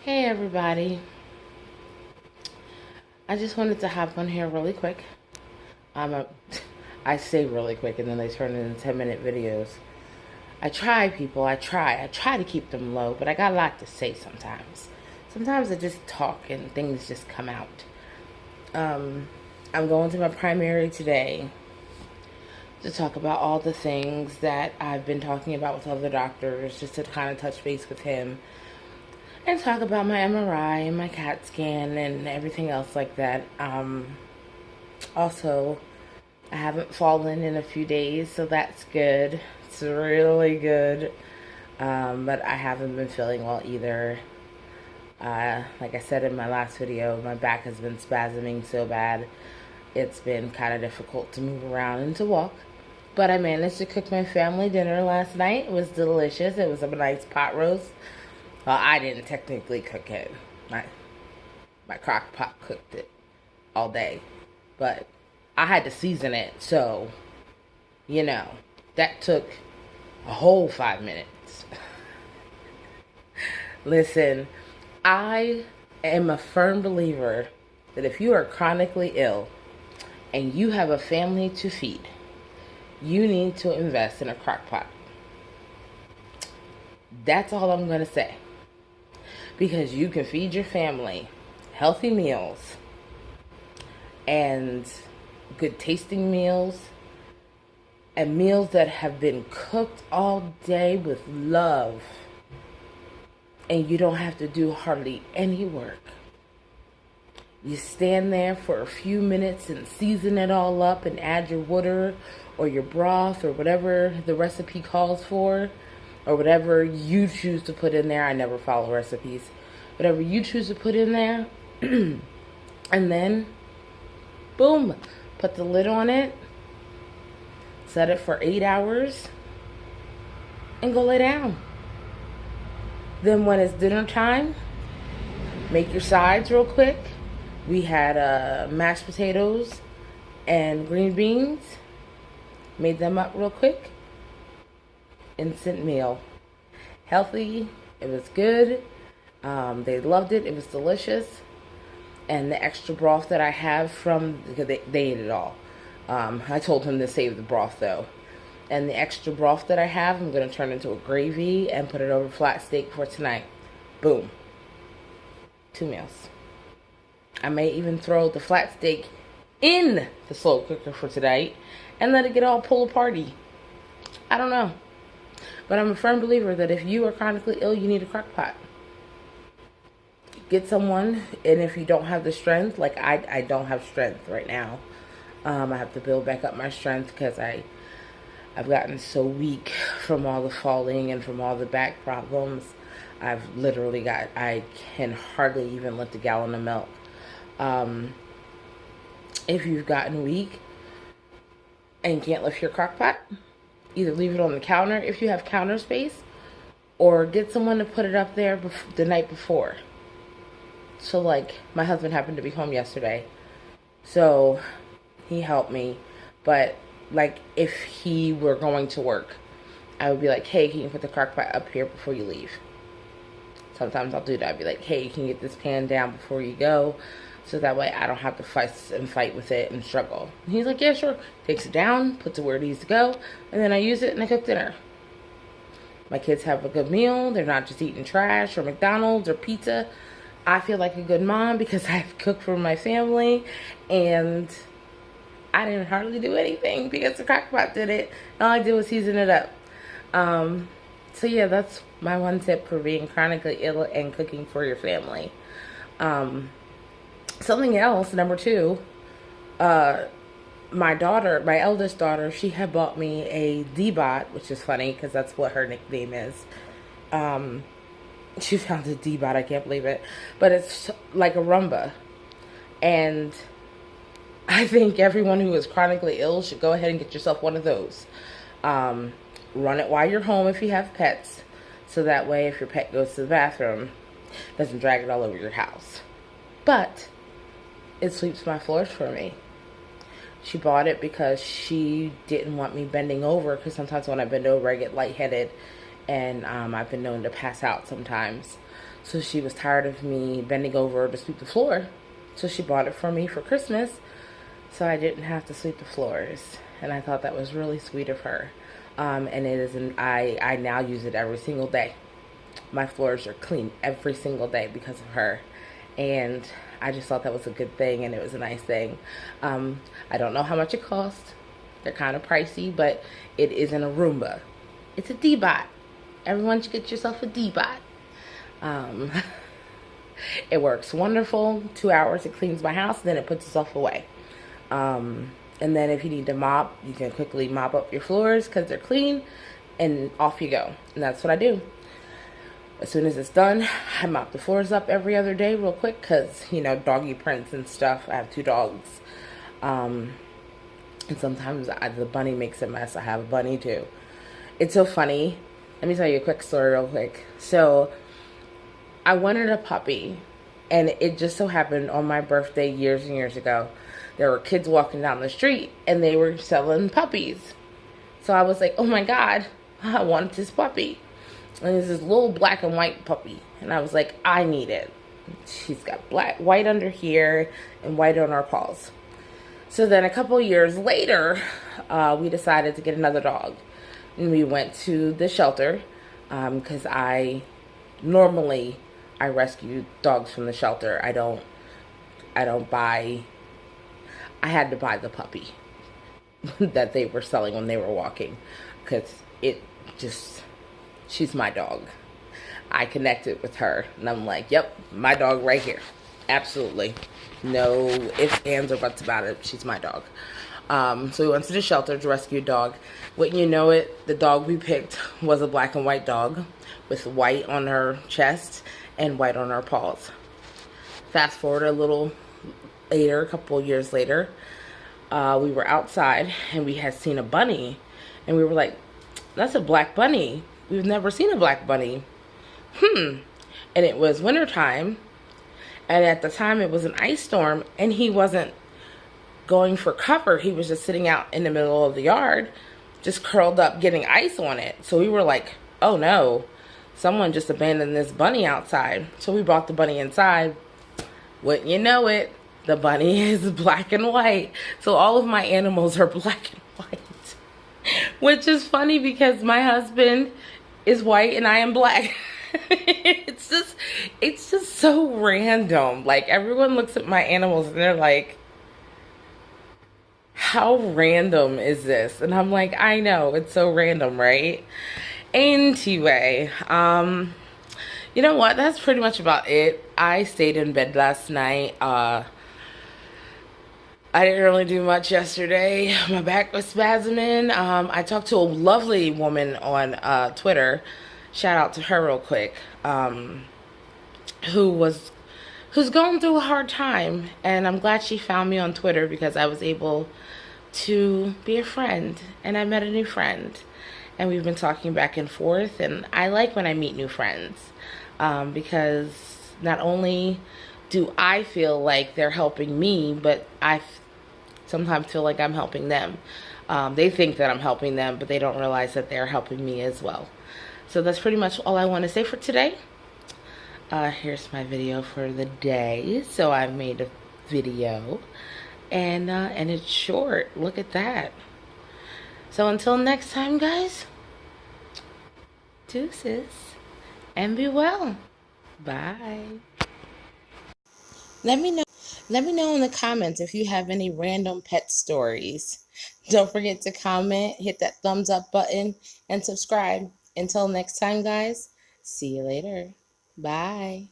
Hey everybody, I just wanted to hop on here really quick. I'm a, I say really quick and then they turn into 10-minute videos. I try people, I try to keep them low, but I got a lot to say sometimes. Sometimes I just talk and things just come out. Um, I'm going to my primary today to talk about all the things that I've been talking about with other doctors, just to kind of touch base with him and talk about my MRI and my CAT scan and everything else like that. Also, I haven't fallen in a few days, so that's good. It's really good. But I haven't been feeling well either. Like I said in my last video, my back has been spasming so bad. It's been kind of difficult to move around and to walk. But I managed to cook my family dinner last night. It was delicious. It was a nice pot roast. Well, I didn't technically cook it. My crock pot cooked it all day. But I had to season it, so, that took a whole 5 minutes. Listen, I am a firm believer that if you are chronically ill and you have a family to feed, you need to invest in a crock pot. That's all I'm going to say. Because you can feed your family healthy meals and good tasting meals and meals that have been cooked all day with love, and you don't have to do hardly any work. You stand there for a few minutes and season it all up and add your water or your broth or whatever the recipe calls for, or whatever you choose to put in there. I never follow recipes. Whatever you choose to put in there. And then, boom, put the lid on it. Set it for 8 hours. And go lay down. Then when it's dinner time, make your sides real quick. We had mashed potatoes and green beans. Made them up real quick. Instant meal. Healthy. It was good. They loved it. It was delicious. And the extra broth that I have because they ate it all. I told him to save the broth though. And the extra broth that I have, I'm going to turn into a gravy and put it over flat steak for tonight. Boom. 2 meals. I may even throw the flat steak in the slow cooker for tonight and let it get all pull aparty. I don't know. But I'm a firm believer that if you are chronically ill, you need a crock pot. Get someone, and if you don't have the strength, like I don't have strength right now. I have to build back up my strength because I've gotten so weak from all the falling and from all the back problems. I can hardly even lift a gallon of milk. If you've gotten weak and can't lift your crock pot, either leave it on the counter if you have counter space, or get someone to put it up there the night before. So, like, my husband happened to be home yesterday, so he helped me. But, like, if he were going to work, I would be like, hey, can you put the crock pot up here before you leave? Sometimes I'll do that. I'd be like, hey, you can get this pan down before you go, so that way I don't have to fight with it and struggle. And he's like, yeah, sure. Takes it down, puts it where it needs to go, and then I use it and I cook dinner. My kids have a good meal. They're not just eating trash or McDonald's or pizza. I feel like a good mom because I've cooked for my family, and I didn't hardly do anything because the crock pot did it. All I did was season it up. So yeah, that's my one tip for being chronically ill and cooking for your family. Something else, number 2, my eldest daughter, she had bought me a D-Bot, which is funny because that's what her nickname is. She found a D-Bot, I can't believe it. But it's like a Roomba. And I think everyone who is chronically ill should go ahead and get yourself one of those. Run it while you're home if you have pets. So that way if your pet goes to the bathroom, it doesn't drag it all over your house. But it sweeps my floors for me. She bought it because she didn't want me bending over, because sometimes when I bend over I get lightheaded and I've been known to pass out sometimes. So she was tired of me bending over to sweep the floor. So she bought it for me for Christmas so I didn't have to sweep the floors. And I thought that was really sweet of her. And it is I now use it every single day. My floors are clean every single day because of her. And I just thought that was a good thing, and it was a nice thing. I don't know how much it costs. They're kind of pricey, but it isn't a Roomba. It's a D-Bot. Everyone should get yourself a D-Bot. Um, it works wonderful. 2 hours, it cleans my house, then it puts itself away. And then if you need to mop, you can quickly mop up your floors because they're clean, and off you go. And that's what I do. As soon as it's done, I mop the floors up every other day real quick because, you know, doggy prints and stuff. I have 2 dogs. And sometimes the bunny makes a mess. I have a bunny too. It's so funny. Let me tell you a quick story real quick. So I wanted a puppy, and it just so happened on my birthday years and years ago, there were kids walking down the street and they were selling puppies. So I was like, oh my God, I want this puppy. And it's this little black and white puppy. And I was like, I need it. She's got white under here and white on her paws. So then a couple years later, we decided to get another dog. And we went to the shelter because I rescue dogs from the shelter. I had to buy the puppy that they were selling when they were walking because she's my dog. I connected with her and I'm like, yep, my dog right here. Absolutely. No ifs, ands, or buts about it. She's my dog. So we went to the shelter to rescue a dog. Wouldn't you know it, the dog we picked was a black and white dog with white on her chest and white on her paws. Fast forward a little later, a couple of years later, we were outside and we had seen a bunny, and we were like, that's a black bunny. We've never seen a black bunny. And it was wintertime, and at the time it was an ice storm, and he wasn't going for cover. He was just sitting out in the middle of the yard, just curled up getting ice on it. So we were like, oh no, someone just abandoned this bunny outside. So we brought the bunny inside. Wouldn't you know it, the bunny is black and white. So all of my animals are black and white, which is funny because my husband is white and I am black. it's just so random. Like, everyone looks at my animals and they're like, how random is this? And I'm like, I know, it's so random, right? Anyway, you know what? That's pretty much about it. I stayed in bed last night. I didn't really do much yesterday. My back was spasming. I talked to a lovely woman on Twitter. Shout out to her real quick. Who's going through a hard time, and I'm glad she found me on Twitter because I was able to be a friend, and I met a new friend, and we've been talking back and forth. And I like when I meet new friends because not only do I feel like they're helping me, but I sometimes feel like I'm helping them. They think that I'm helping them, but they don't realize that they're helping me as well. So that's pretty much all I want to say for today. Here's my video for the day. So I made a video, and it's short. Look at that. So until next time, guys, deuces, and be well. Bye. Let me know in the comments if you have any random pet stories. Don't forget to comment, hit that thumbs up button, and subscribe. Until next time, guys, see you later. Bye.